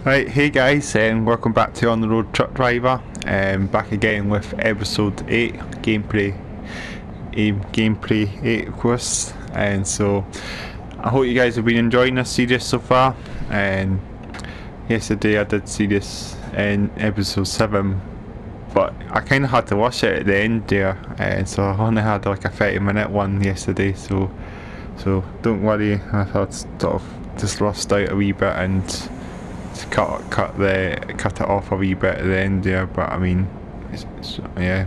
Right, hey guys, and welcome back to On The Road Truck Driver. Back again with episode 8, gameplay 8 of course. And so, I hope you guys have been enjoying this series so far. And yesterday I did see this in episode 7, but I kind of had to watch it at the end there. And so I only had like a 30-minute one yesterday, so don't worry if I sort of just lost out a wee bit and cut it off a wee bit at the end there, but I mean, yeah,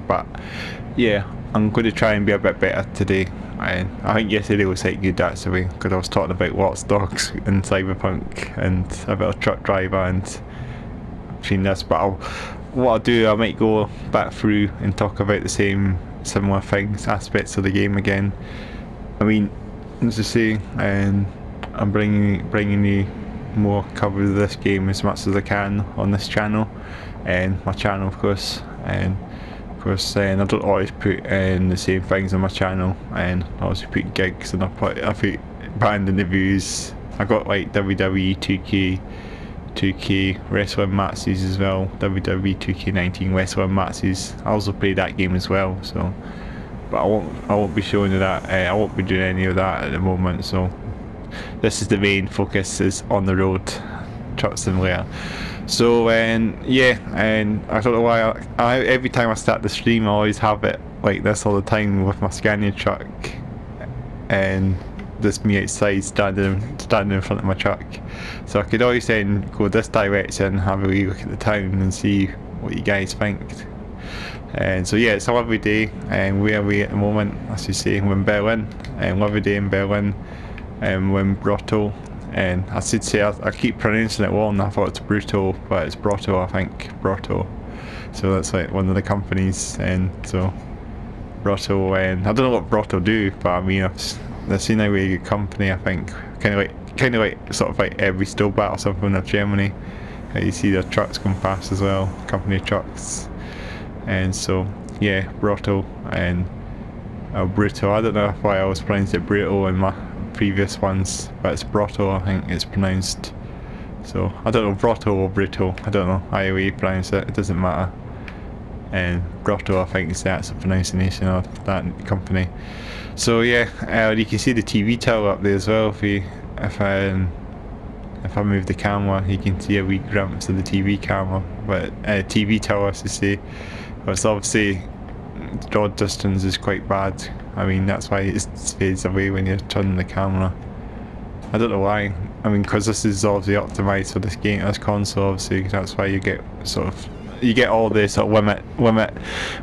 I'm going to try and be a bit better today. And I think yesterday was quite good actually, because I was talking about Rostock and Cyberpunk and a bit of Truck Driver and between this, but what I'll do, I might go back through and talk about the similar things, aspects of the game again. I mean, as I say, I'm bringing you more coverage of this game as much as I can on this channel, and my channel of course, and I don't always put in the same things on my channel, and I also put gigs, and I put band interviews. I got like WWE 2K wrestling matches as well, WWE 2K19 wrestling matches. I also play that game as well, so but I won't be showing you that. I won't be doing any of that at the moment, so this is the main focus, is on the road truck simulator. So yeah, and I don't know why I every time I start the stream I always have it like this all the time with my scania truck and this me outside standing in front of my truck, so I could always then go this direction, have a wee look at the town and see what you guys think. And so yeah, it's a lovely day, and where are we at the moment? As you say, we're in Berlin, and lovely day in Berlin. We're in Brotto, and I should say I keep pronouncing it wrong. I thought it's Bruto, but it's Brotto, I think. Brotto. So that's like one of the companies, and so Brotto, and I don't know what Brotto do, but I mean they've seen a really good company, I think. Kind of like sort of like every Stillbat or something of Germany. You see their trucks come past as well, company trucks, and so yeah, Brotto and Bruto. I don't know why I always pronounced it Bruto in my previous ones, but it's Brotto, I think it's pronounced. So I don't know, Brotto or Bruto, I don't know either way you pronounce it, it doesn't matter. And Brotto, I think, is the actual pronunciation of that company. So yeah, you can see the TV tower up there as well. If I move the camera, you can see a wee glimpse of the TV camera, but TV tower, as to say. But it's obviously draw distance is quite bad. I mean, that's why it fades away when you're turning the camera. I don't know why. I mean, because this is obviously optimized for this game, this console, obviously. That's why you get all the sort of limit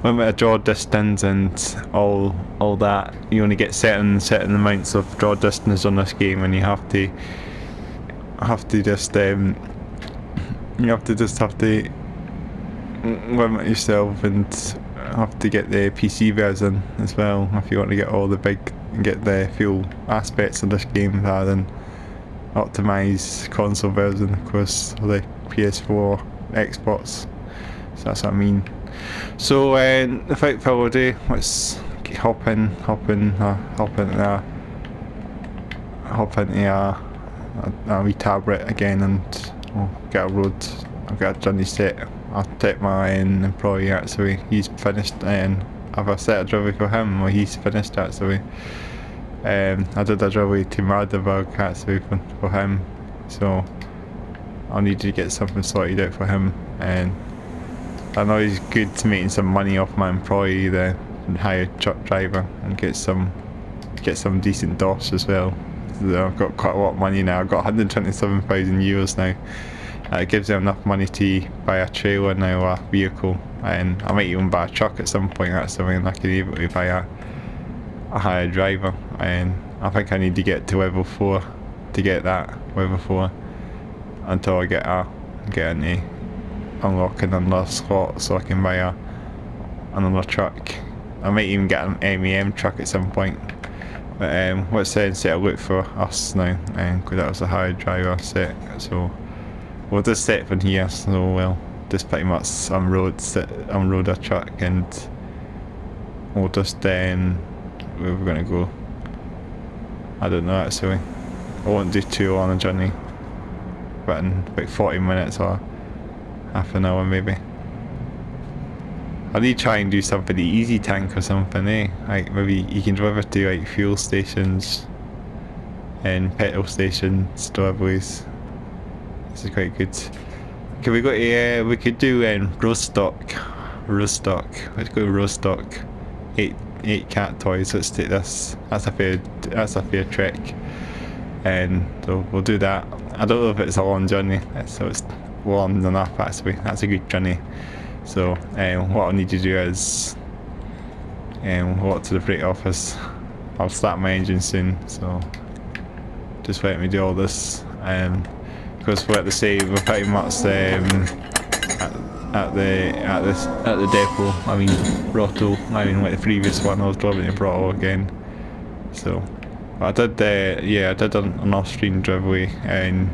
of draw distance and all that. You only get certain amounts of draw distance on this game, and you have to just limit yourself and have to get the PC version as well if you want to get all the get the full aspects of this game, rather than optimized console version, of course, or the PS4, Xbox. So that's what I mean. So without further ado, let's hop into a wee tablet again, and we'll get a road. I've got a journey set. I'll take my employee actually. He's finished, and I've a set a driveway for him. Well, he's finished actually. I did a driveway to Magdeburg actually for him, so I'll need to get something sorted out for him. And I know he's good to making some money off my employee, the hired truck driver, and get some decent DOS as well. So I've got quite a lot of money now. I've got 127,000 euros now. It gives them enough money to buy a trailer now, a vehicle, and I might even buy a truck at some point. That's something I could able to buy a hired driver, and I think I need to get to level 4 to get that level 4 until I get into unlocking another slot so I can buy another truck. I might even get an MEM truck at some point. But let's set a look for us now, because that was a hired driver set. So we'll just set from here, so we'll just pretty much unload a truck, and we'll just then, where we're going to go, I don't know actually. I won't do too long a journey. it in about 40 minutes or half an hour maybe. I need to try and do something the easy tank or something, eh? Like maybe you can deliver to like fuel stations and petrol stations, deliveries. This is quite good. Okay, we got a we could do Rostock. Let's go Rostock. Eight cat toys. Let's take this. That's a fair trek. And so we'll do that. I don't know if it's a long journey, so it's long enough actually. That's a good journey. So what I'll need to do is walk to the freight office. I'll start my engine soon, so just let me do all this. Because we're at the same, we're pretty much at the depot. I mean Rostock. I mean like the previous one, I was driving to Rostock again. So I did I did an off-stream giveaway, and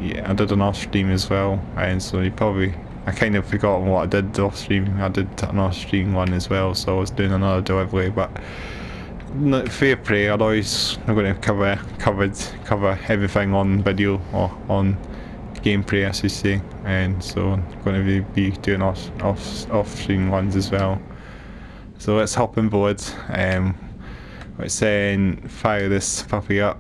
yeah, I did an off-stream as well. And so you probably, I kind of forgotten what I did off-stream. I did an off-stream one as well, so I was doing another delivery, but fair play. I'm going to cover everything on video or on gameplay, I should say, and so I'm going to be doing off-stream ones as well. So let's hop on board. Let's fire this puppy up.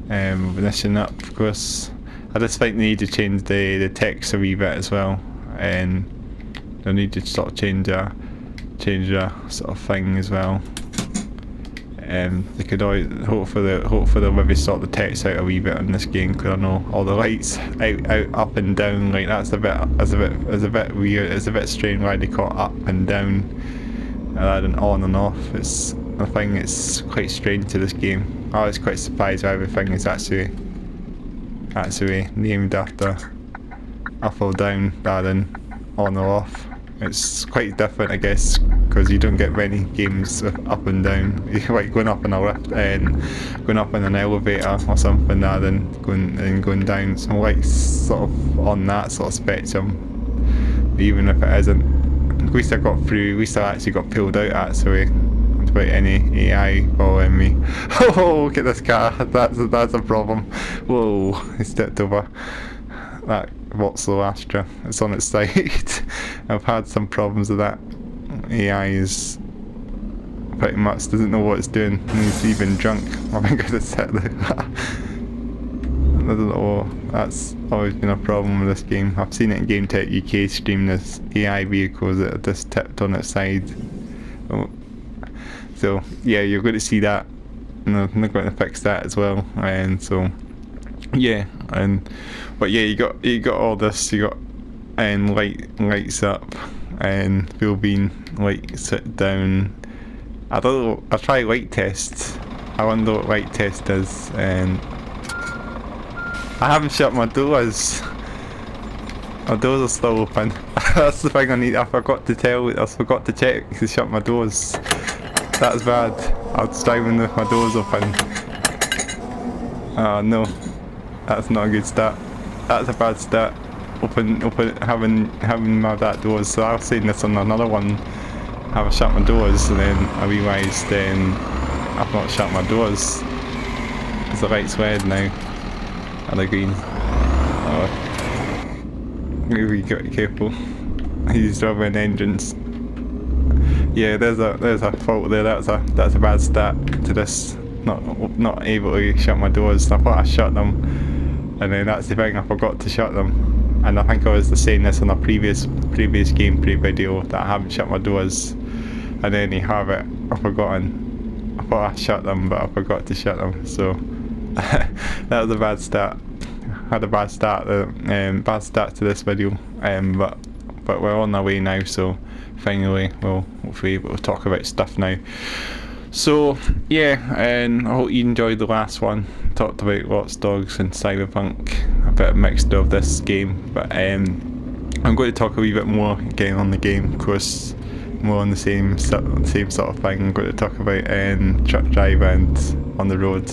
Ignition up, of course. I just think they need to change the text a wee bit as well, and they need to sort of change a sort of thing as well. They could always hopefully they'll maybe sort the text out a wee bit in this game, because I know all the lights out up and down, like that's a bit weird. It's a bit strange why they call it up and down rather than on and off. I think it's quite strange to this game. I was quite surprised how everything is actually named after up or down rather than on or off. It's quite different, I guess, because you don't get many games with up and down. You're like going up in a lift and going up in an elevator or something rather than going down. So I'm like sort of on that sort of spectrum. But even if it isn't, at least I actually got pulled out actually without any AI following me. Oh, look at this car. That's a problem. Whoa, he stepped over that Vauxhall Astra. It's on its side. I've had some problems with that. AI is pretty much doesn't know what it's doing, and he's even drunk. I think I just hit the I don't know, that's always been a problem with this game. I've seen it in Game Tech UK stream this AI vehicles that are just tipped on its side. So yeah, you're going to see that, and they're going to fix that as well. And so yeah, but yeah, you got all this. You got lights up and fuel bean, light sit down. I don't know. I'll try light test. I wonder what light test is. And I haven't shut my doors. My doors are still open. That's the thing I need. I forgot to check to shut my doors. That's bad. I was driving with my doors open. Oh no, that's not a good start. That's a bad start. Having my that doors. So I was saying this on another one. I shut my doors, and then I realised I've not shut my doors. Because the light's red now. And the green. Oh. Maybe get careful. He's driving engines. Yeah, there's a fault there. That's a bad start to this. Not able to shut my doors. I thought I shut them, and then that's the thing. I forgot to shut them. And I think I was saying this on a previous gameplay video that I haven't shut my doors, and then you have it. I've forgotten. I thought I shut them, but I forgot to shut them. So that was a bad start. I had a bad start to this video. But we're on our way now. So finally, we'll hopefully able to talk about stuff now. So yeah, and I hope you enjoyed the last one. Talked about Watch Dogs and Cyberpunk, a bit of mixture of this game, but I'm going to talk a wee bit more again on the game, of course, more on the same sort of thing. I'm going to talk about Truck Driver and On the Road.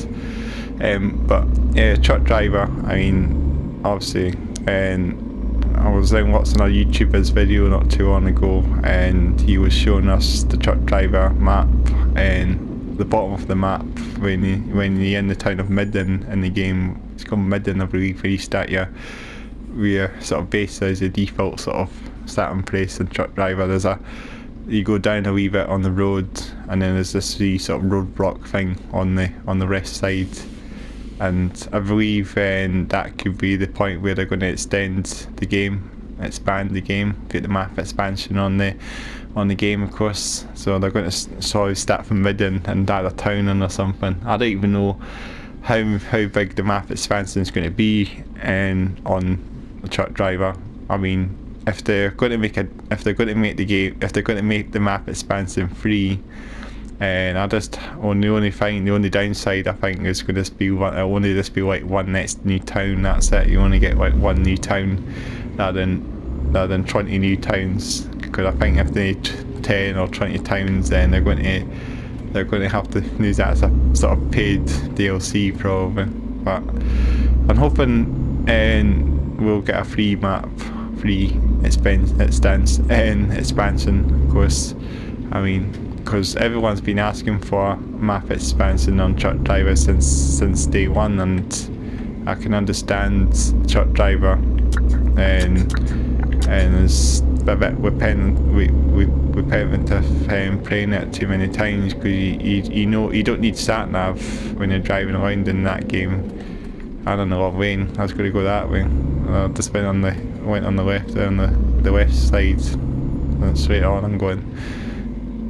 But yeah, Truck Driver, I mean, obviously, I was watching a YouTuber's video not too long ago, and he was showing us the Truck Driver map, and the bottom of the map when you're in the town of Midden in the game. It's called Midden, I believe, where you start your sort of base as a default sort of starting place in Truck Driver. You go down a wee bit on the road, and then there's this wee sort of roadblock thing on the left side, and I believe that could be the point where they're going to expand the game, get the map expansion on the game, of course. So they're going to sort of start from Midden and add a town in or something. I don't even know how big the map expansion is going to be on the Truck Driver. I mean, if they're going to make the map expansion free, and the only downside I think is going to be only be like one next new town. That's it. You only get like one new town rather than 20 new towns, because I think if they need 10 or 20 towns, then they're going to have to use that as a sort of paid DLC probably. But I'm hoping we'll get a free map, expansion, of course. I mean, because everyone's been asking for map expansion on Truck Driver since day one, and I can understand Truck Driver, and it's a bit repetitive playing it too many times, because you don't need sat nav when you're driving around in that game. I don't know what lane I was going to go. That way. I just went on the left, on the left side, and straight on I'm going.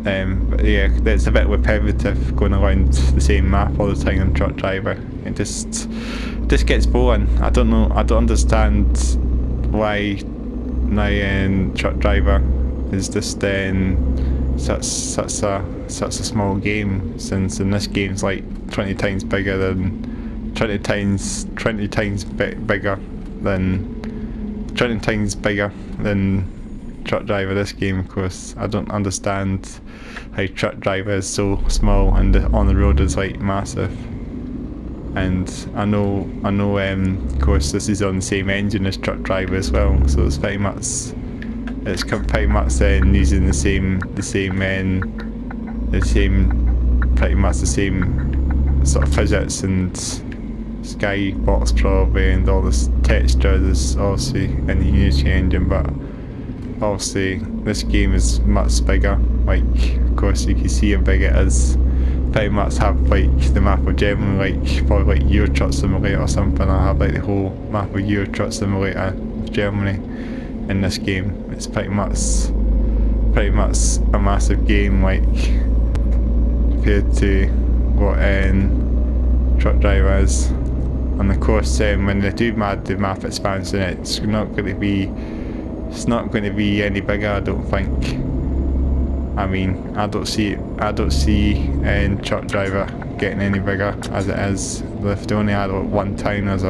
But yeah, it's a bit repetitive going around the same map all the time on Truck Driver. It just gets boring. I don't understand why Truck Driver is just such a small game, since in this game's like 20 times bigger than 20 times bigger than Truck Driver. This game, of course, I don't understand how Truck Driver is so small and on the road is like massive. And I know of course this is on the same engine as Truck Driver as well, so it's pretty much using the same sort of physics and skybox probably, and all this texture is obviously in the Unity engine, but obviously this game is much bigger. Like, of course you can see how big it is. Pretty much have like the map of Germany, like probably like Euro Truck Simulator or something. I have like the whole map of Euro Truck Simulator of Germany in this game. It's pretty much a massive game, like compared to what Truck Driver is. And of course when they do the map expansion, it's not going to be any bigger, I don't think. I mean, I don't see Truck Driver getting any bigger as it is. If they only had one town as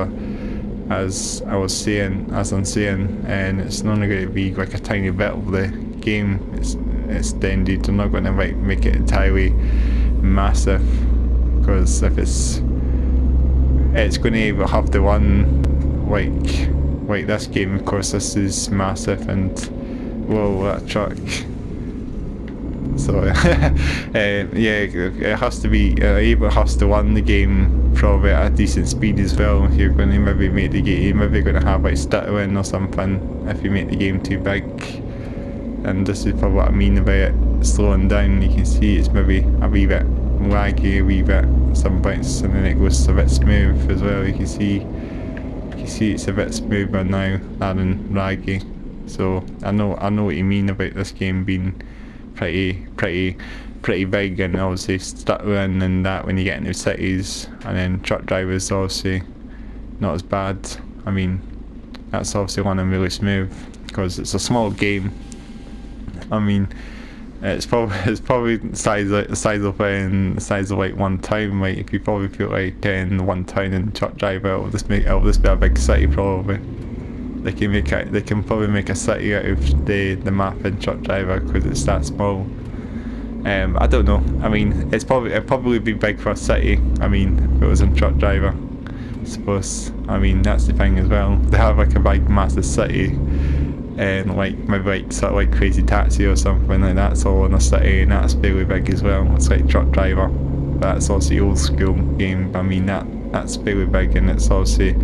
I'm saying, and it's only going to be like a tiny bit of the game. It's extended. They're not going to make it entirely massive, because if it's going to have the one like this game. Of course, this is massive, and whoa, that truck. So yeah, it has to be able to run the game probably at a decent speed as well. If you're going to maybe make the game, you're maybe going to have like stuttering or something if you make the game too big. And this is probably what I mean about it slowing down. You can see it's maybe a wee bit laggy, a wee bit at some points, and then it goes a bit smooth as well. You can see it's a bit smoother now rather than laggy. So I know what you mean about this game being pretty big, and obviously stuttering and that when you get into cities. And then Truck Driver is obviously not as bad. I mean, that's obviously running really smooth because it's a small game. I mean, it's probably the size of like one town. Like if you probably feel like one town in Truck Driver, it'll just be a big city probably. They can probably make a city out of the map in Truck Driver because it's that small. I don't know. I mean, it'd probably be big for a city. I mean, if it was in Truck Driver, I suppose. I mean, that's the thing as well. They have like a big, massive city, and like maybe like sort of like Crazy Taxi or something like that's all in a city, and that's fairly big as well. It's like Truck Driver. but it's obviously old school game. I mean that's fairly big, and it's obviously,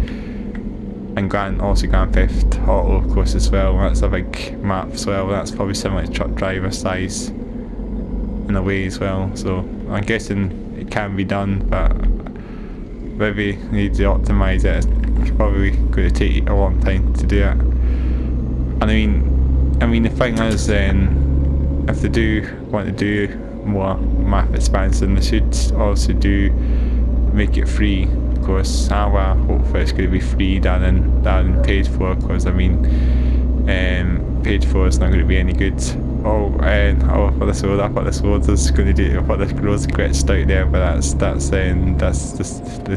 and also Grand Theft Auto of course as well. That's a big map as well. That's probably similar to Truck Driver size in a way as well. So I'm guessing it can be done, but maybe need to optimise it. It's probably going to take a long time to do it. And I mean the thing is, then if they do want to do more map expansion, they should also make it free. Of course, hopefully it's going to be free rather than paid for. Because I mean, paid for is not going to be any good. For this road, I thought this road was going to do. I thought this road's glitched out there, but that's just the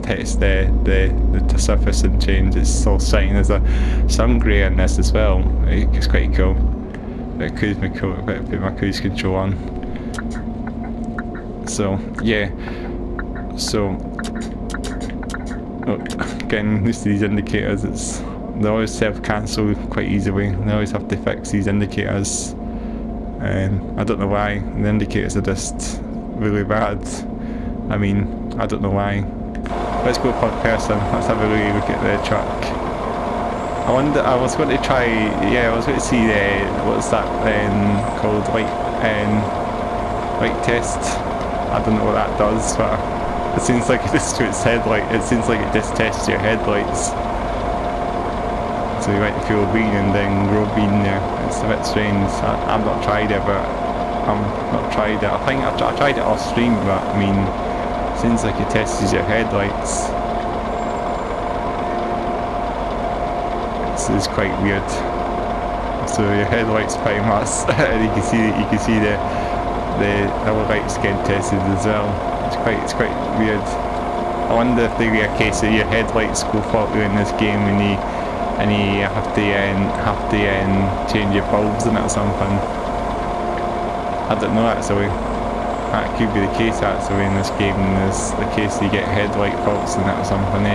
text there, the surface and change. It's all shiny. There's some grey in this as well. It's quite cool. But it could put my cruise control on. So yeah. So again, used to these indicators. They always self-cancel quite easily. They always have to fix these indicators. I don't know why. The indicators are just really bad. I mean, I don't know why. Let's go per person. Let's have a really look at the truck. I wonder. I was going to try. Yeah, I was going to see what's that called? Light test. I don't know what that does, but it seems like it just shoots headlight. It seems like it just tests your headlights. So you might feel green and then grow green there. It's a bit strange. I've not tried it, but I think I tried it off stream, but I mean, it seems like it tests your headlights. This is quite weird. So your headlights pretty much, and you can see the other lights getting tested as well. It's quite weird. I wonder if there'll be a case that your headlights go faulty in this game and you have to change your bulbs in it or something. I don't know actually. That could be the case actually in this game. There's the case you get headlight faults in it or something.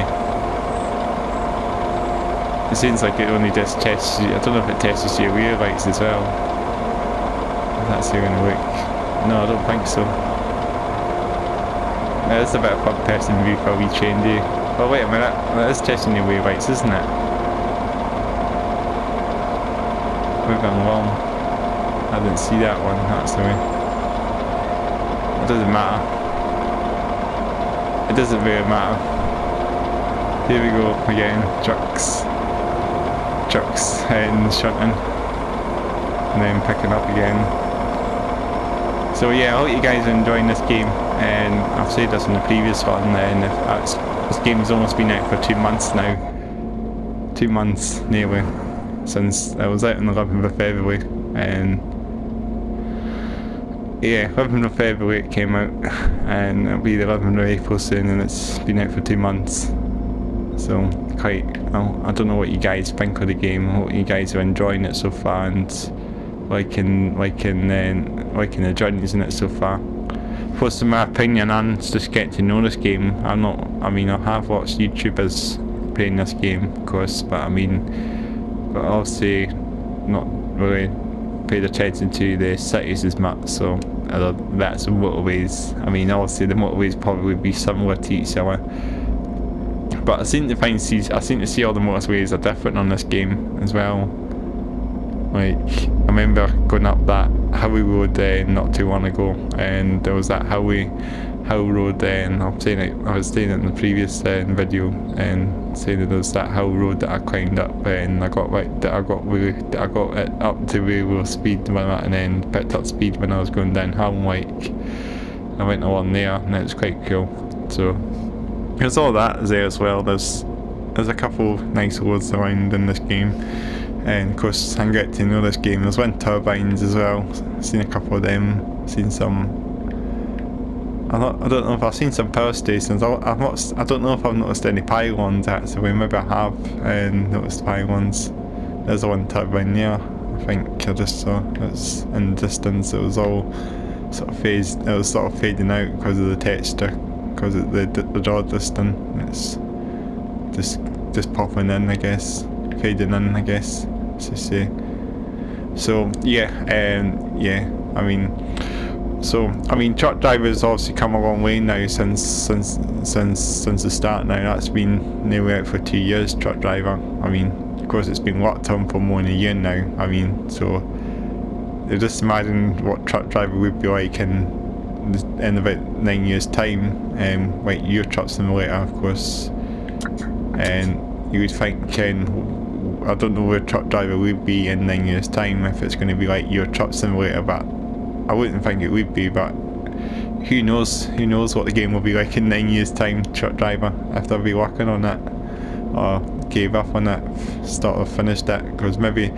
It seems like it only just tests you. I don't know if it tests your rear lights as well. If that's going to work. No, I don't think so. It's a bit of fun testing the vehicle we change you. Oh wait a minute, that is testing your rear lights, isn't it? We've gone wrong. I didn't see that one actually. It doesn't matter. It doesn't really matter. Here we go again. Trucks and shunting, and then picking up again. So yeah, I hope you guys are enjoying this game, and I've said this in the previous one, and this game's almost been out for 2 months now. 2 months nearly, since I was out on the 11th of February, and yeah, 11th of February it came out, and it'll be the 11th of April soon, and it's been out for 2 months. So I don't know what you guys think of the game. I hope you guys are enjoying it so far and liking the journeys in it so far. What's in my opinion, and just getting to know this game. I have watched YouTubers playing this game, of course, but but obviously not really paid attention to the cities as much. So that's the motorways. I mean, obviously the motorways probably be similar to each other. But I seem to see all the motorways are different on this game as well. Like, I remember going up that Howie Road not too long ago, and there was that Howie Road, and I was saying it in the previous video, and saying that there was that Howie Road that I climbed up, and I got it up to real speed limit, and then picked up speed when I was going downhill. Like, I went along there, and it was quite cool. So there's all that there as well. There's a couple nice roads around in this game, and of course I get to know this game. There's wind turbines as well. Seen a couple of them. Seen some. I don't know if I've seen some power stations. I don't know if I've noticed any pylons actually. Maybe I have noticed pylons. There's a wind turbine there. I think I just saw. It's in the distance. It was all sort of phased. It was sort of fading out because of the texture. Because of the draw distance, it's just popping in, I guess, fading in, I guess, to say. So yeah, I mean, So I mean, truck drivers obviously come a long way now since the start. Now that's been nearly out for 2 years. Truck driver. I mean, of course, it's been locked on for more than a year now. I mean, so just imagine what truck driver would be like in about 9 years' time. Like your truck simulator, of course, and you would think, I don't know where truck driver would be in 9 years' time if it's going to be like your truck simulator, but I wouldn't think it would be. But who knows? Who knows what the game will be like in 9 years' time? Truck driver, if they'll be working on it, or gave up on it, sort of finished it, because maybe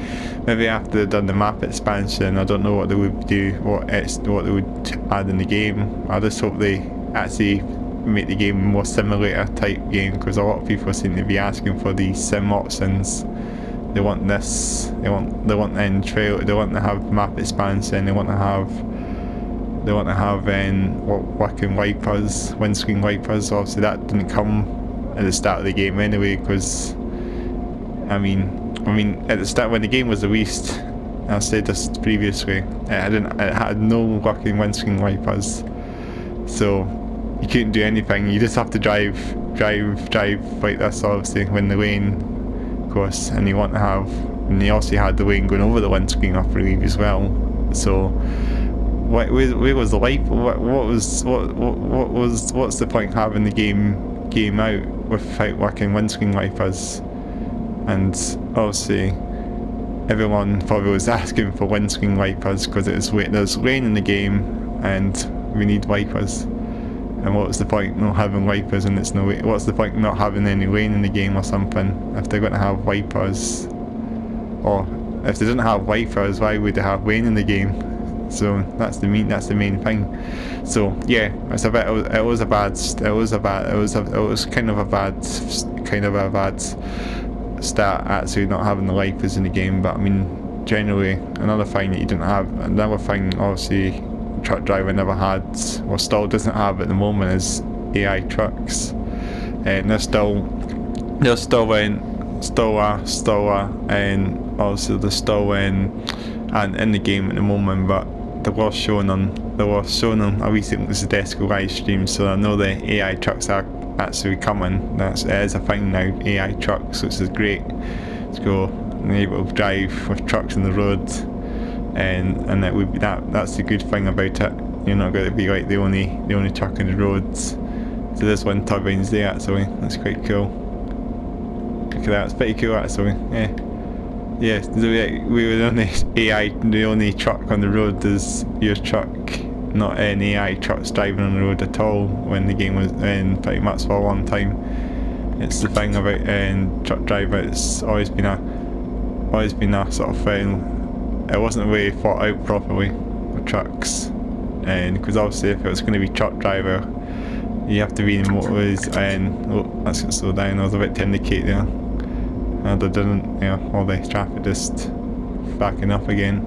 after they've done the map expansion, I don't know what they would do, what they would add in the game. I just hope they actually make the game more simulator type game, because a lot of people seem to be asking for these sim options. They want this, they want end trail, they want to have map expansion, they want to have working wipers, windscreen wipers. Obviously that didn't come at the start of the game anyway, because I mean at the start when the game was released, I said this previously, it had no working windscreen wipers, so you couldn't do anything. You just have to drive like this, obviously, when the lane, of course, and you want to have, and you also had the lane going over the windscreen, I believe, as well. So where was the wipe? What's the point having the game out without working windscreen wipers? And obviously everyone probably was asking for windscreen wipers because there's rain in the game and we need wipers. And what's the point not having wipers and it's no way? What's the point not having any rain in the game or something if they're going to have wipers? Or if they didn't have wipers, why would they have rain in the game? So that's the main thing. So yeah, it's a bit. It was kind of a bad start actually not having the wipers in the game. But I mean, generally, another thing that you didn't have, another thing obviously Truck Driver never had, or still doesn't have at the moment, is AI trucks. And they're still and obviously they're still in the game at the moment, but they were shown on a recent Soedesco live stream, so I know the AI trucks are actually coming. It is a thing now, AI trucks, which is great. Let's go and able to drive with trucks on the road, and that would be that's the good thing about it. You're not going to be like the only truck on the roads. So there's wind turbines there actually. That's quite cool. Look at that, it's pretty cool actually. Yeah. Yeah, we were the only truck on the road is your truck, not any AI trucks driving on the road at all when the game was in pretty much for a long time. It's the thing about Truck Driver, it's always been a sort of thing. It wasn't really thought out properly with trucks, and because obviously if it was going to be Truck Driver, you have to be in motors, and oh, let's get slowed down. I was about to indicate there. And they didn't, all the traffic just backing up again.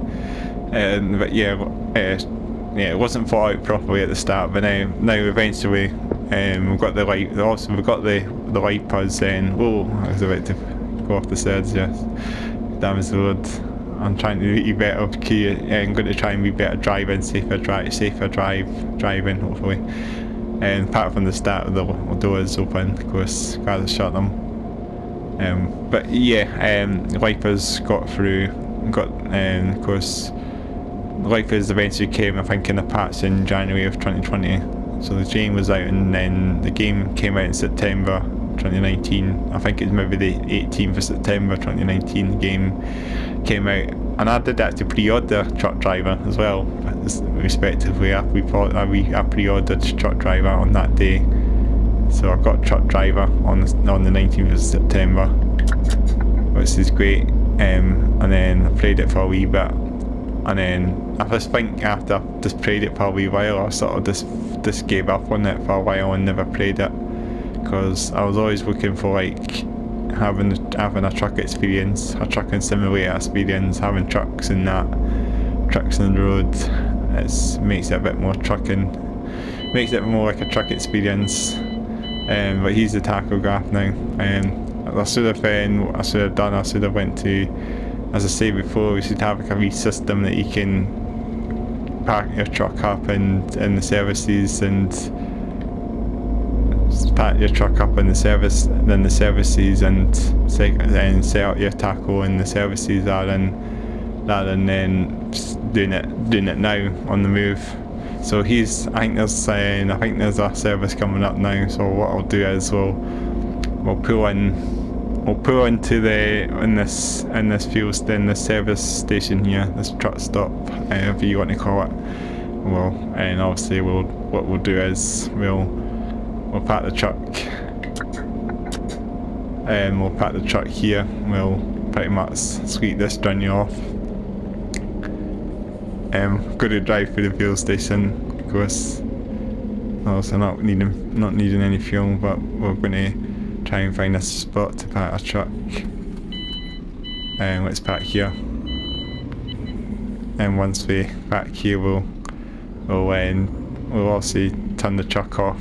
But yeah, it wasn't thought out properly at the start. But now eventually, we've got the light. Also, we've got the wipers. And whoa, I was about to go off the sides. Yes, damage the road. I'm trying to be better. I'm going to try and be better driving, safer driving, hopefully. And apart from the start, the doors open. Of course, gotta shut them. But yeah, wipers got through, of course, the wipers eventually came, I think, in a patch in January of 2020. So the game was out, and then the game came out in September 2019. I think it's maybe the 18th of September 2019 the game came out. And I did actually pre-order Truck Driver as well, respectively. I pre-ordered Truck Driver on that day. So I got Truck Driver on the 19th of September, which is great, and then I played it for a wee bit, and then I just think after I just played it for a wee while, I sort of just gave up on it for a while and never played it, because I was always looking for like having a truck experience, a trucking simulator experience, having trucks and that, trucks on the road. It makes it a bit more trucking, makes it more like a truck experience. But here's the tachograph now. I should have went to, as I said before, we should have like a wee system that you can park your truck up in the services and park your truck up in the service, then the services, and set out your tackle in the services rather than then just doing it now on the move. So I think there's a service coming up now. So what I'll do is we'll pull into this service station here, this truck stop, however you want to call it. And obviously what we'll do is we'll park the truck, and we'll park the truck here. We'll pretty much sweep this journey off. Going to drive through the fuel station, of course. Also not needing any fuel, but we're going to try and find a spot to park our truck. Let's park here. And once we park here, we'll obviously turn the truck off.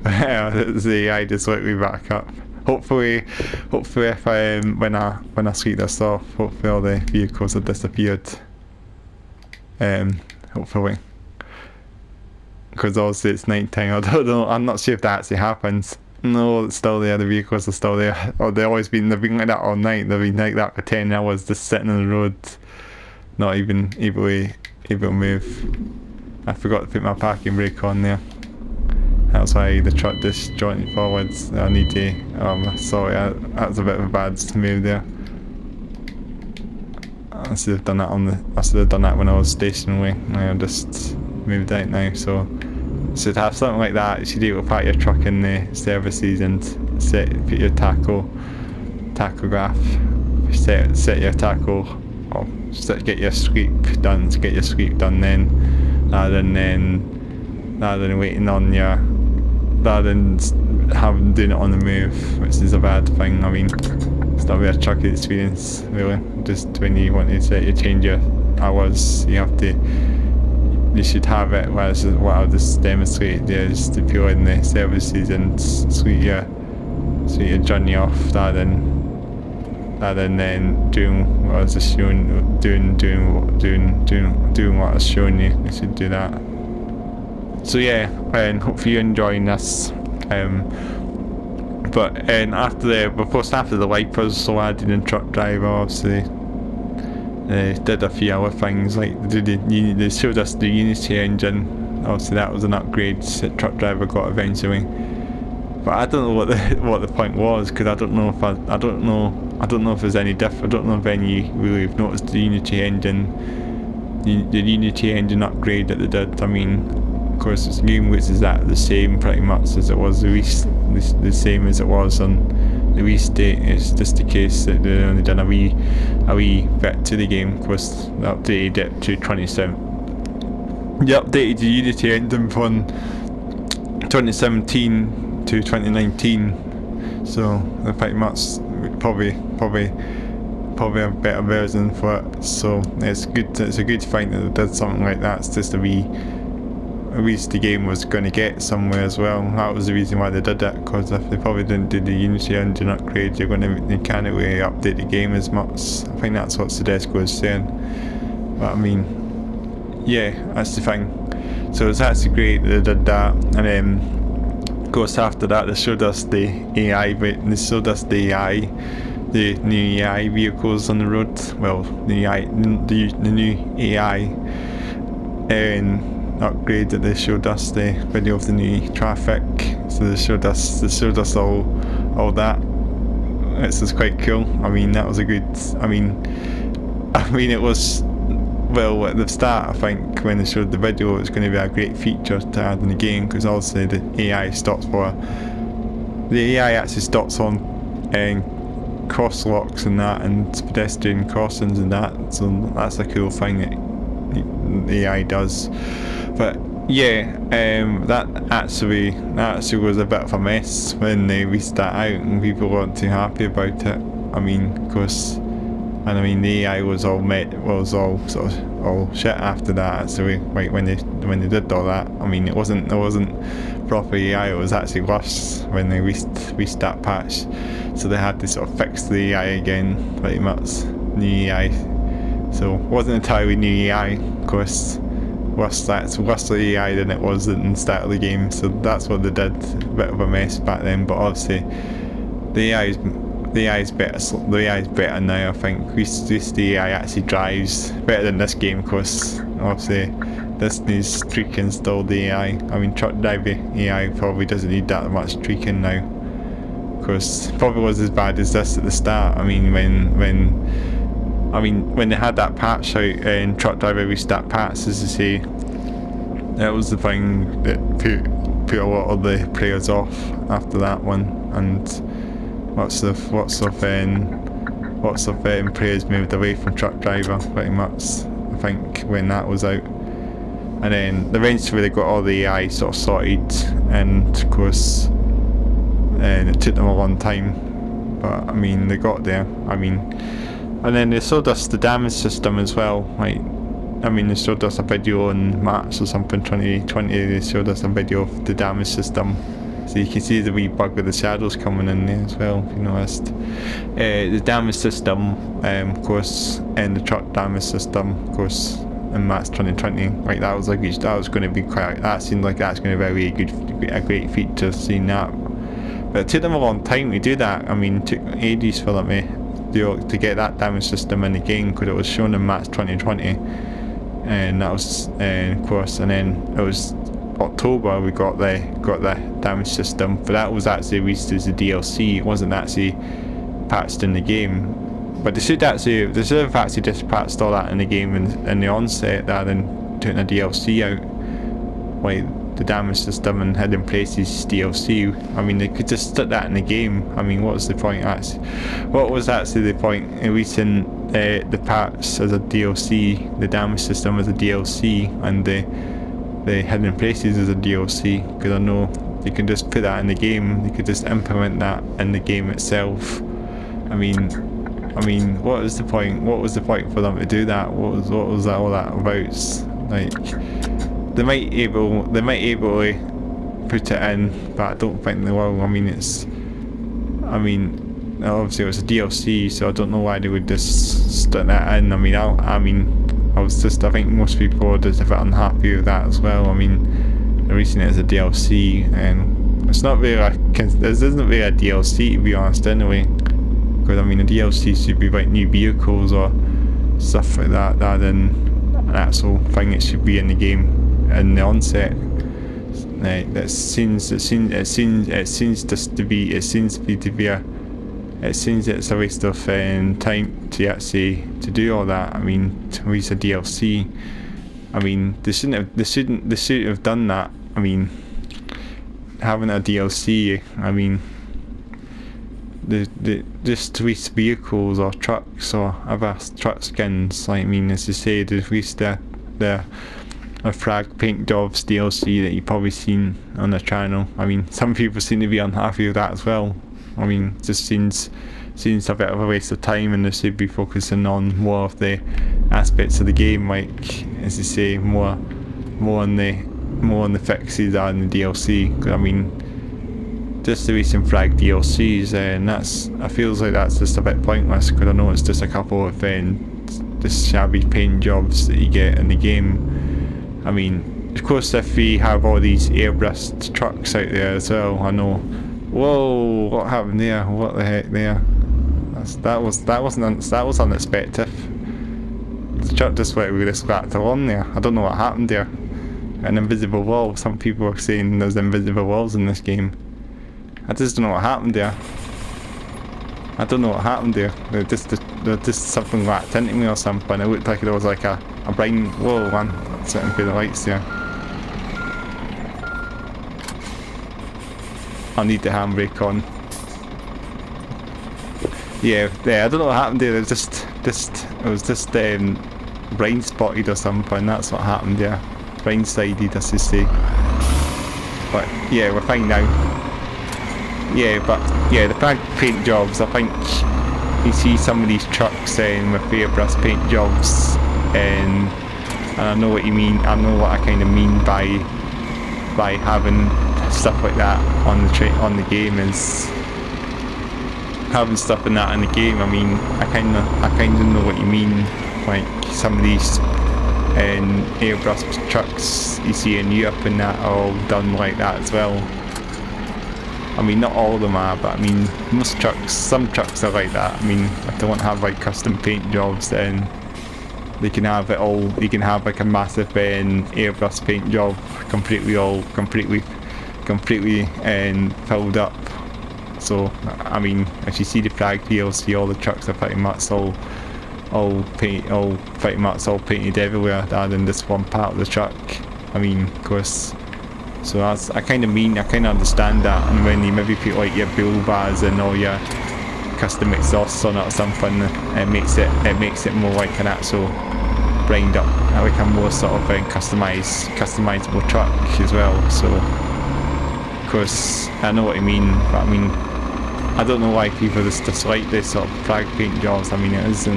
The AI just let me back up. Hopefully, if when I sweep this off, hopefully all the vehicles have disappeared. Hopefully, because obviously it's night time. I don't know. I'm not sure if that actually happens. No, it's still there. The vehicles are still there. Or they've been like that all night. They've been like that for 10 hours, just sitting on the road, not even able to move. I forgot to put my parking brake on there. That's why the truck just jointed forwards. I need to. Sorry, that's a bit of a bad move there. I should have done that when I was stationary. I just moved out now, so should have something like that. You should be able to park your truck in the services and put your tachograph, set your tackle, or get your sweep done. Then, rather than waiting on your, rather than doing it on the move, which is a bad thing. I mean, it's not really a trucking experience, really. Just when you want to change your hours, you should have it. Whereas what I've just demonstrated there is to pull in the services and sweep your journey off, rather than then doing what I was just showing, doing what I was showing you. You should do that. So yeah, and hopefully you're enjoying this. But after the wipers, so I did in Truck Driver, obviously did a few other things, like they showed us the Unity engine. Obviously that was an upgrade that Truck Driver got eventually. But I don't know what the point was, because I don't know if there's any difference. I don't know if any really have noticed the Unity engine upgrade that they did. I mean, of course, it's game which is that the same pretty much as it was the same as it was on the restate. It's just the case that they only done a wee bit to the game. Of course, they updated it to 27. They updated the Unity engine from 2017 to 2019, so they're pretty much probably a better version for it. So it's good. It's a good find that they did something like that. It's just at least the game was going to get somewhere as well. That was the reason why they did it, because if they probably didn't do the Unity engine upgrade, they can't really update the game as much. I think that's what Soedesco is saying. But I mean, yeah, that's the thing. So it's actually great that they did that. And then, of course, after that they showed us the AI, the new AI vehicles on the road. Well, the new AI upgrade that they showed us, the video of the new traffic. So they showed us all that. This is quite cool. I mean, that was a good. I mean, it was. Well, at the start, I think when they showed the video, it was going to be a great feature to add in the game, because obviously the AI actually stops on crosswalks and that, and pedestrian crossings and that. So that's a cool thing that the AI does. But yeah, that actually was a bit of a mess when they released that out, and people weren't too happy about it. I mean, of course. And I mean, the AI was all sort of all shit after that. Actually, like when they did all that, I mean, it wasn't proper AI. It was actually worse when they released that patch. So they had to sort of fix the AI again, pretty much new AI. So it wasn't entirely new AI, of course. worse the AI than it was at the start of the game. So that's what they did. A bit of a mess back then, but obviously the AI is better. The AI is better now. I think the AI actually drives better than this game, because obviously this needs tweaking still. The AI, I mean, truck driver AI probably doesn't need that much tweaking now, because it probably was as bad as this at the start. I mean, when they had that patch out in Truck Driver Restart Patch, as I say, that was the thing that put a lot of the players off after that one, and lots of players moved away from Truck Driver pretty much, I think, when that was out. And then eventually they got all the AI sort of sorted, and of course, and it took them a long time, but I mean, they got there. I mean, and then they showed us the damage system as well. Like, I mean, they showed us a video on March or something, 2020. They showed us a video of the damage system, so you can see the wee bug with the shadows coming in there as well, if you noticed. The damage system, of course, and the truck damage system, of course, in March 2020. Like, that was going to be quite. That seemed like that's going to be a really a great feature, seeing that. But it took them a long time to do that. I mean, it took ages for them to get that damage system in the game, because it was shown in March 2020, and that was, of course, and then it was October we got the damage system, but that was actually released as a DLC. It wasn't actually patched in the game, but they should have actually dispatched all that in the game in the onset, rather than putting a DLC out, like the damage system and hidden places DLC. I mean, they could just stick that in the game. I mean, what was the point actually? What was actually the point in releasing the patch as a DLC, the damage system as a DLC, and the hidden places as a DLC? Because I know you can just put that in the game. You could just implement that in the game itself. I mean, what was the point? What was the point for them to do that? What was all that about? Like, they might be able to put it in, but I don't think they will. I mean, obviously it was a DLC, so I don't know why they would just stick that in. I think most people are just a bit unhappy with that as well. I mean, releasing it as a DLC, and it's not really this isn't really a DLC, to be honest, anyway. Because I mean, a DLC should be like new vehicles or stuff like that, rather than an actual thing it should be in the game in the onset. It seems it's a waste of time to actually do all that. I mean, to release a DLC. I mean, they shouldn't have done that. I mean, having a DLC. I mean, just to release vehicles or trucks or other truck skins. Like, I mean, as you say, they released the frag paint jobs DLC that you've probably seen on the channel. I mean, some people seem to be unhappy with that as well. I mean, it just seems a bit of a waste of time, and they should be focusing on more of the aspects of the game, like, as you say, more on the fixes than the DLC. I mean, just the recent flag DLCs, and I feels like that's just a bit pointless, because I know it's just a couple of just shabby paint jobs that you get in the game. I mean, of course, if we have all these airbrushed trucks out there as well, I know. Whoa! What happened there? What the heck there? That was unexpected. The truck just went with a splatter on there. I don't know what happened there. An invisible wall. Some people are saying there's invisible walls in this game. I just don't know what happened there. There's just something whacked into me or something. It looked like there was like a blind. Whoa, man! Sitting through the lights there. I need the handbrake on. Yeah, I don't know what happened there. It was just blind spotted or something. That's what happened there. Blindsided, as you say. But yeah, we're fine now. Yeah, but yeah, the paint jobs. I think you see some of these trucks with airbrush paint jobs, and I know what you mean. I know what I kind of mean by having stuff like that on the game, is having stuff in that in the game. I mean, I kind of know what you mean. Like some of these Airbus trucks you see in Europe and that are all done like that as well. I mean, not all of them are, but I mean, most trucks, some trucks are like that. I mean, if they want to have like custom paint jobs, then they can have it all. You can have like a massive Airbus paint job, completely filled up. So, I mean, if you see the flag here, you'll see all the trucks are pretty much all painted everywhere, other than this one part of the truck. I mean, of course. So that's, I kind of understand that, and when you maybe put like your bull bars and all your custom exhausts on it or something, it makes it more like an actual brined up, like a more sort of customizable truck as well. So of course I know what you mean, but I mean, I don't know why people just dislike this sort of flag paint jobs. I mean, it's a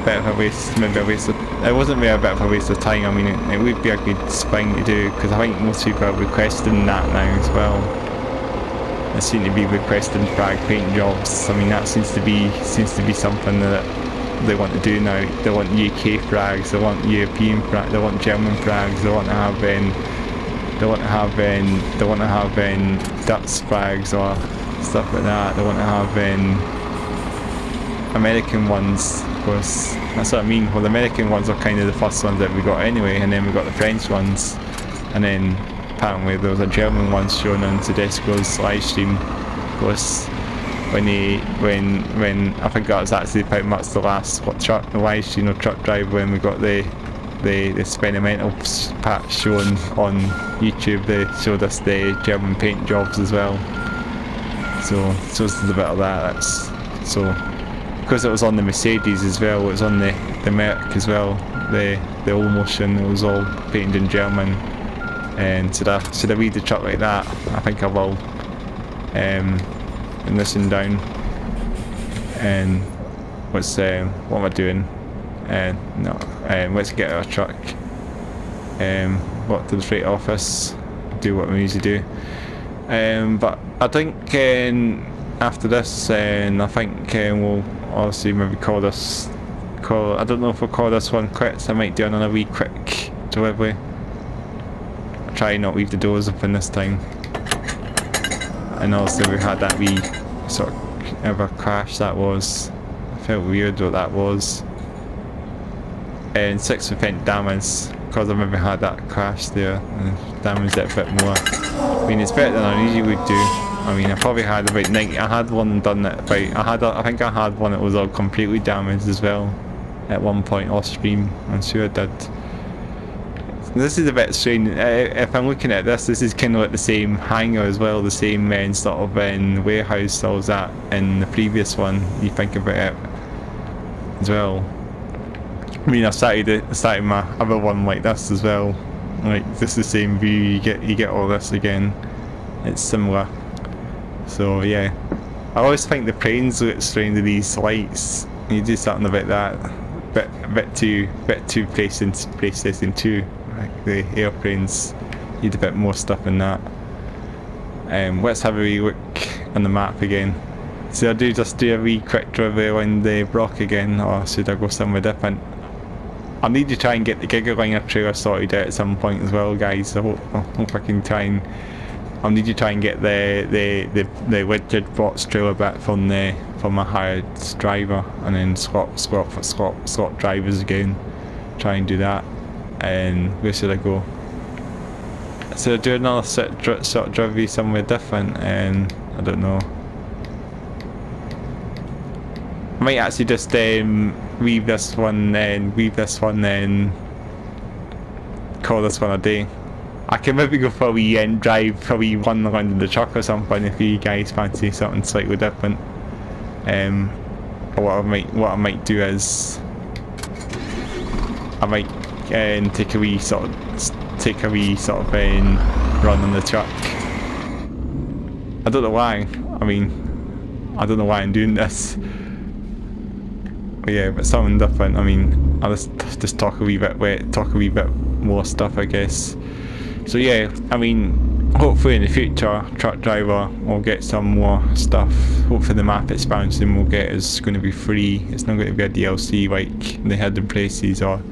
bit of a waste, maybe a waste of, it wasn't really a bit of a waste of time. I mean, it would be a good thing to do, because I think most people are requesting that now as well. They seem to be requesting flag paint jobs. I mean, that seems to be something that they want to do now. They want UK flags, they want European flags, they want German flags, they want to have Dutch flags or stuff like that. They want to have American ones, of course. That's what I mean. Well, the American ones are kind of the first ones that we got anyway, and then we got the French ones, and then apparently there was a German one shown on Soedesco's live stream. Of course, when I think that was actually pretty much the last the live stream of Truck Driver, when we got the experimental part shown on YouTube. They showed us the German paint jobs as well. So there's a bit of that. So. Because it was on the Mercedes as well, it was on the Merc as well, the old motion, it was all painted in German. And should I read the truck like that? I think I will. And listen down. And what am I doing? No. Let's get our truck. Walk to the freight office. Do what we usually do. But I think after this, I think we'll obviously maybe I don't know if we'll call this one quits. I might do another wee quick delivery. I'll try not leave the doors open this time. And also we had that wee sort of a crash that was. I felt weird what that was. And 6% damage, because I maybe had that crash there and damaged it a bit more. I mean, it's better than I usually would do. I mean, I probably had about 90. I had one done that about. I think I had one that was all completely damaged as well. At one point off stream, I'm sure I did. This is a bit strange. If I'm looking at this is kind of like the same hangar as well, the same sort of warehouse I was at in the previous one. You think about it as well. I mean, I started my other one like this as well. Like, this is the same view. You get all this again. It's similar. So yeah, I always think the planes look strange with these lights. You do something about that. A bit too PlayStation 2. Like the airplanes need a bit more stuff in that. Let's have a wee look on the map again. So I just do a wee quick drive around the block again, or should I go somewhere different? I need to try and get the Gigaliner trailer sorted out at some point as well, guys. I hope I can try and. I need to try and get the rigid box trailer back from my hired driver, and then swap drivers again. Try and do that. And where should I go? So I do another sort of drive somewhere different, and I don't know. I might actually just leave this one, then call this one a day. I can maybe go for a wee drive, for a wee run around in the truck or something if you guys fancy something slightly different. Or what I might do is I might take a wee sort of run on the truck. I don't know why. I mean, I don't know why I'm doing this. But yeah, but something different. I mean, I'll just talk a wee bit more stuff, I guess. So yeah, I mean, hopefully in the future truck driver will get some more stuff. Hopefully the map expansion we'll get is going to be free. It's not going to be a DLC like the hidden places or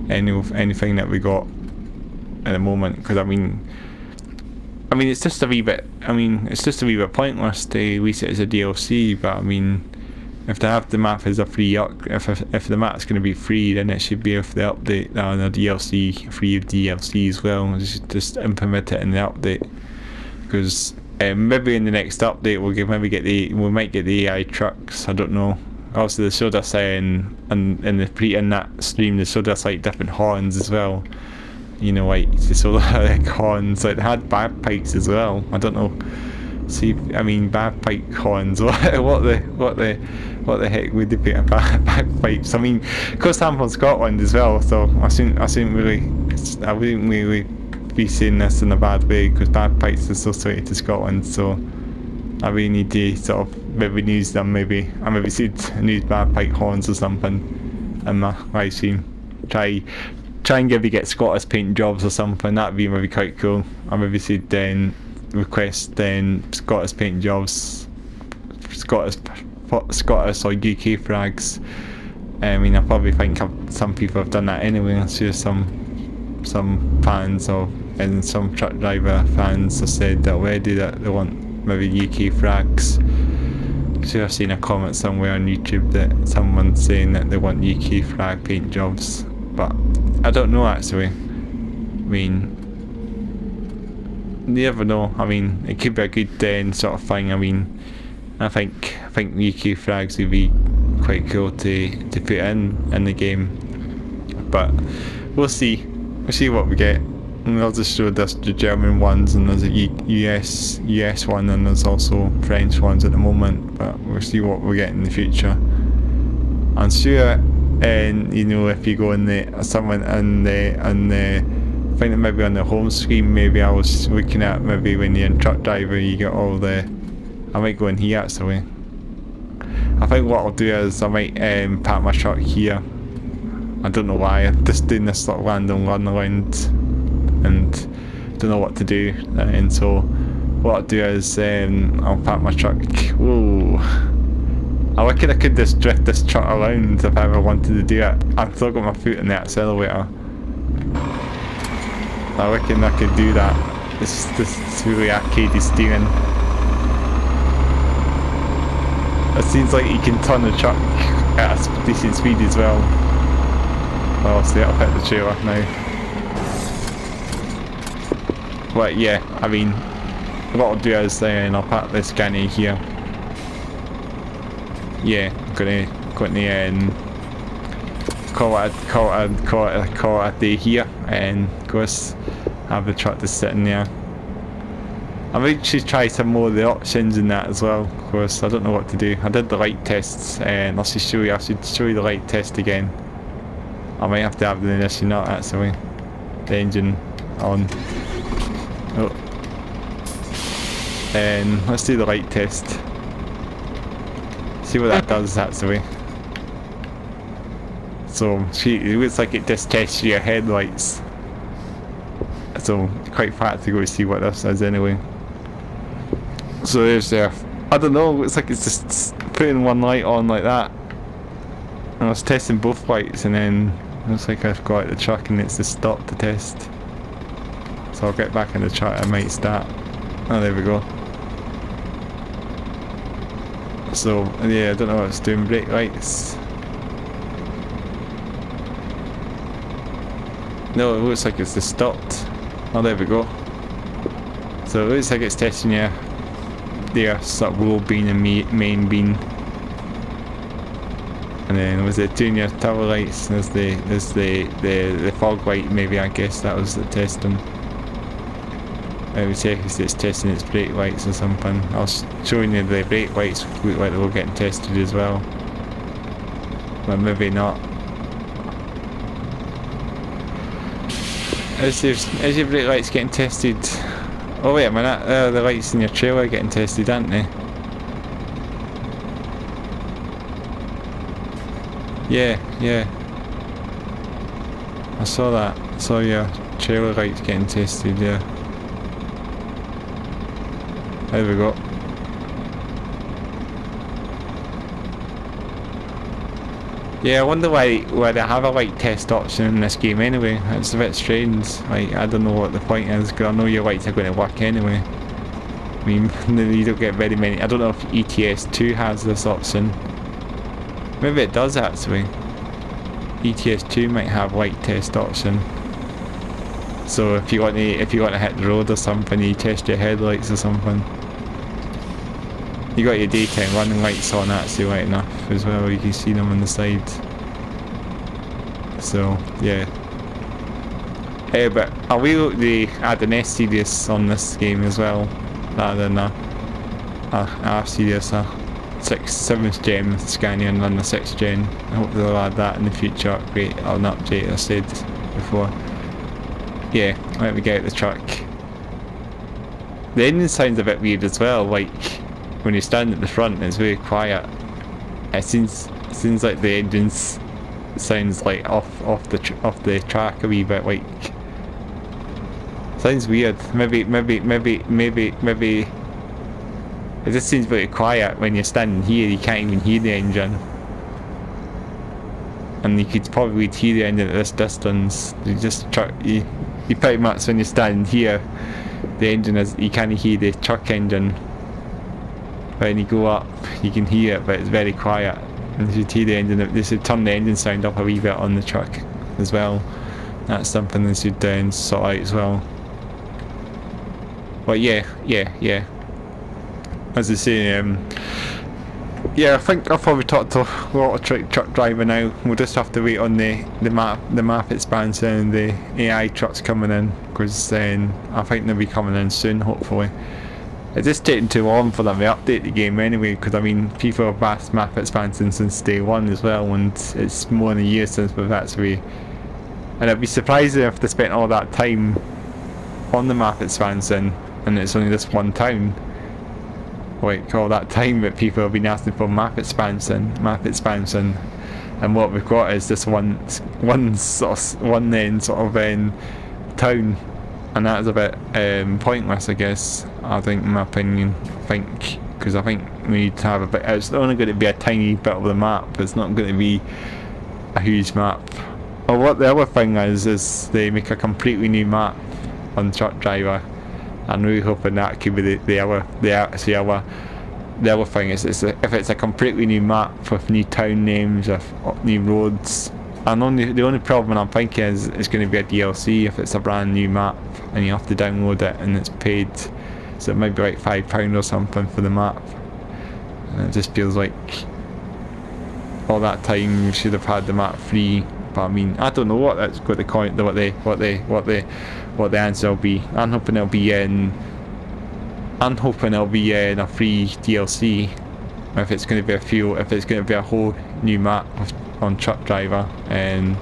anything that we got at the moment, because I mean it's just a wee bit, it's just a wee bit pointless to release it as a DLC. But I mean, if they have the map as a free if the map's going to be free, then it should be if the update on the DLC, free DLC as well. Just implement it in the update, because maybe in the next update we might get the AI trucks. I don't know. Also, they showed us in that stream, they showed us like different horns as well. You know, like they showed like horns, like they had bagpipes as well. I don't know. See, I mean, bagpipe horns. What the heck would they put bagpipes? I mean, because I'm from Scotland as well, so I wouldn't really be saying this in a bad way, because bagpipes are associated to Scotland. So I really need to sort of maybe use them. Maybe see use bagpipe horns or something in my live stream. Try and get Scottish paint jobs or something. That'd be maybe quite cool. I maybe should then request Scottish paint jobs, Scottish or UK flags. I mean, I probably think some people have done that anyway. I'm sure some fans and some truck driver fans have said already that they want maybe UK flags. So I've seen a comment somewhere on YouTube that someone's saying that they want UK flag paint jobs, but I don't know actually. I mean, you never know. I mean, it could be a good sort of thing. I mean, I think UK flags would be quite cool to put in the game, but we'll see. We'll see what we get. And I'll just show this the German ones, and there's a US one, and there's also French ones at the moment. But we'll see what we get in the future. I'm sure, and you know, if you go in the I think that maybe on the home screen, maybe I was looking at maybe when you're in truck driver, you get all the. I might go in here actually. I think what I'll do is I might park my truck here. I don't know why. I'm just doing this sort of random run around and don't know what to do. And so what I'll do is I'll park my truck. Whoa! I reckon I could just drift this truck around if I ever wanted to do it. I've still got my foot in the accelerator. I reckon I could do that. This is really arcadey steering. It seems like you can turn the truck at a decent speed as well. Well, obviously I'll hit the trailer now. But yeah, I mean, what I'll do is I'll park the scania here. Yeah, I'm gonna call it a day here, and of course have the truck just sitting there. I might should try some more of the options in that as well. Of course, I don't know what to do. I did the light tests, and I should show you the light test again. I might have to have the ignition out actually, the engine on. Oh. And let's do the light test. See what that does actually. So it looks like it just tests your headlights. So quite practical to see what this is anyway. So there's I don't know, it's like it's just putting one light on like that. And I was testing both lights, and then it looks like I've got the truck and it's just stopped to test. So I'll get back in the truck, I might start. Oh, there we go. So yeah, I don't know what it's doing. Brake lights. No, it looks like it's just stopped. Oh, there we go. So it looks like it's testing your sort of low beam and main beam. And then was it doing your tower lights? There's the fog light, maybe, I guess that was the testing. Maybe check if it's testing its brake lights or something. I was showing you the brake lights look like they were getting tested as well. But maybe not. Is your brake lights getting tested? Oh wait a minute, the lights in your trailer are getting tested, aren't they? Yeah. I saw that. I saw your trailer lights getting tested, yeah. there we go. Yeah, I wonder why they have a light test option in this game anyway. It's a bit strange. Like, I don't know what the point is, because I know your lights are going to work anyway. I mean, you don't get very many. I don't know if ETS2 has this option. Maybe it does actually. ETS2 might have light test option. So if you want to hit the road or something, you test your headlights or something. You got your daytime running lights on actually right enough as well, you can see them on the side. So yeah. But I will add an S series on this game as well, rather than a R series, a 7th gen Scania and then the 6th gen. I hope they'll add that in the future upgrade or an update, I said before. Yeah, let me get out the truck. The engine sounds a bit weird as well, like when you stand at the front it's very quiet. It seems like the engine sounds like off the track a wee bit, like sounds weird. Maybe it just seems very quiet when you're standing here. You can't even hear the engine, and you could probably hear the engine at this distance. You pretty much, when you're standing here, the engine is, you can't hear the truck engine. When you go up, you can hear it, but it's very quiet. And you should hear the engine. They should turn the engine sound up a wee bit on the truck as well. That's something they should sort out as well. But yeah. As I say, yeah, I think I'll probably talk to Rostock Truck Driver now. We'll just have to wait on the map expansion and the AI trucks coming in, because then I think they'll be coming in soon, hopefully. It's just taking too long for them to update the game anyway, because I mean, people have asked map expansion since day one as well, and it's more than a year since we've actually. And I'd be surprised if they spent all that time on the map expansion and it's only this one town. Like all that time that people have been asking for map expansion, and what we've got is this one town, and that's a bit pointless, I guess. I think, in my opinion, because I think we need to have a bit. It's only going to be a tiny bit of the map. It's not going to be a huge map. Or what the other thing is they make a completely new map on Truck Driver. I'm really hoping that could be the other thing is if it's a completely new map with new town names, with new roads. And the only problem I'm thinking is it's going to be a DLC if it's a brand new map and you have to download it and it's paid. So it might be like £5 or something for the map. And it just feels like all that time we should have had the map free. But I mean, I don't know what that's got the coin, what the answer will be. I'm hoping it'll be in a free DLC. If it's going to be a whole new map on Truck Driver, and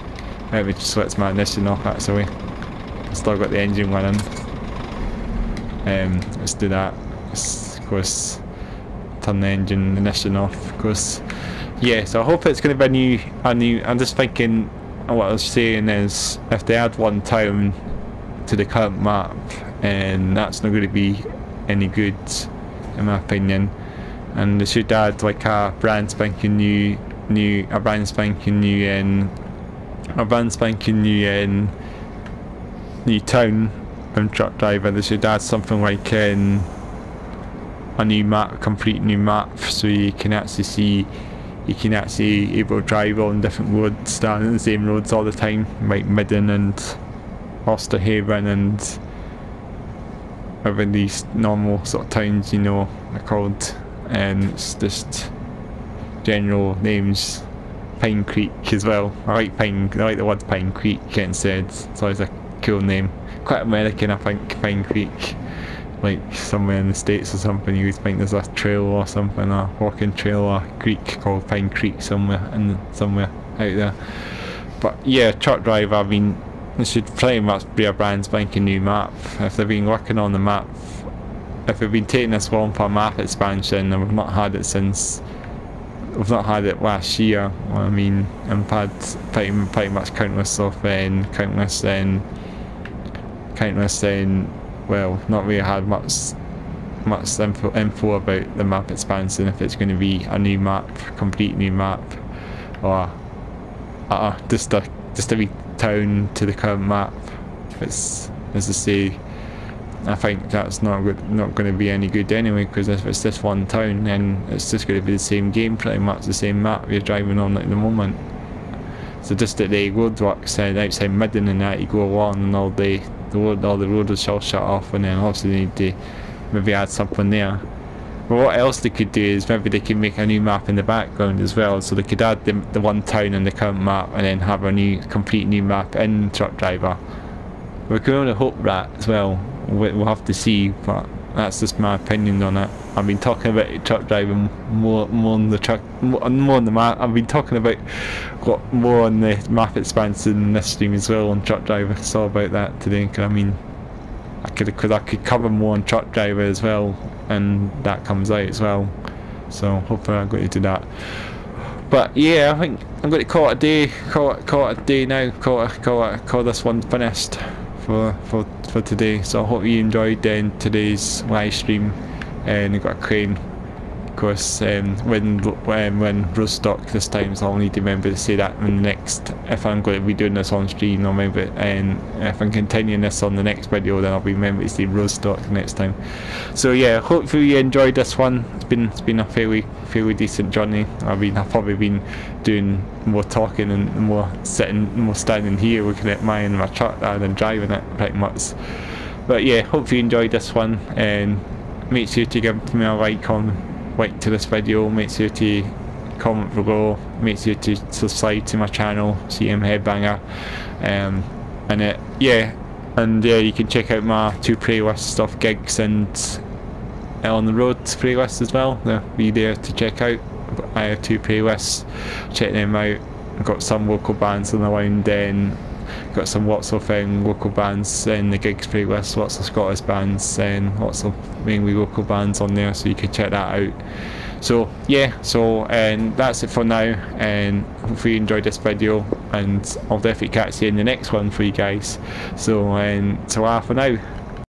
maybe just switch my ignition off actually. I've still got the engine running. Let's do that. Of course, turn the engine ignition off. Of course, yeah. So I hope it's going to be a new. I'm just thinking. What I was saying is, if they add one town to the current map, and that's not going to be any good, in my opinion. And they should add like a brand spanking new town from Truck Driver. They should add something like a new map, complete new map, so you can actually able to drive on different roads, starting the same roads all the time, like Midden and Osterhaven and whatever these normal sort of towns, you know, are called. And it's just general names. Pine Creek as well. I like the word Pine Creek getting said. It's always a cool name. Quite American, I think, Pine Creek. Like somewhere in the States or something, you would think there's a trail or something, a walking trail or a creek called Pine Creek somewhere out there. But yeah, Truck Driver, I mean, it should pretty much be a brand spanking new map. If they've been working on the map, if they've been taking this long for a map expansion, and we've not had it last year, well, I mean, I've had pretty much countless, well, not really had much much info about the map expansion, if it's going to be a new map, complete new map, or just a wee town to the current map. It's, as I say, I think that's not going to be any good anyway, because if it's just one town, then it's just going to be the same game, pretty much the same map you're driving on at the moment. So just at the roadworks outside Midden and that, you go along and all the road is all shut off, and then obviously they need to maybe add something there. But what else they could do is maybe they could make a new map in the background as well, so they could add the one town in the current map and then have a complete new map in Truck Driver. We can only hope that as well. We'll have to see, but that's just my opinion on it. I've been talking about truck driving more on the map. I've been talking about more on the map expansion in this stream as well on Truck Driver. So about that today, cause I mean, I could cover more on Truck Driver as well, and that comes out as well. So hopefully I'm going to do that. But yeah, I think I'm going to call it a day. Call it a day now. Call this one finished for today. So I hope you enjoyed today's live stream. And I got a crane, of course. When Rostock this time, so I'll need to remember to say that in the next, if I'm going to be doing this on stream, I'll remember, and if I'm continuing this on the next video, then I'll be remembering to say Rostock next time. So yeah, hopefully you enjoyed this one. It's been a fairly decent journey. I've probably been doing more talking and more standing here looking at my truck rather than driving it pretty much. But yeah, hopefully you enjoyed this one, and make sure to give me a like to this video, make sure to comment below, make sure to subscribe to my channel, CM Headbanger, and you can check out my 2 playlists of gigs and on the road playlist as well. They'll be there to check out. I have 2 playlists, check them out. I've got some local bands on the line, then got some lots of local bands in the gigs playlist, lots of Scottish bands and lots of mainly local bands on there, so you can check that out. So yeah, and that's it for now, and hopefully you enjoyed this video, and I'll definitely catch you in the next one for you guys. So for now.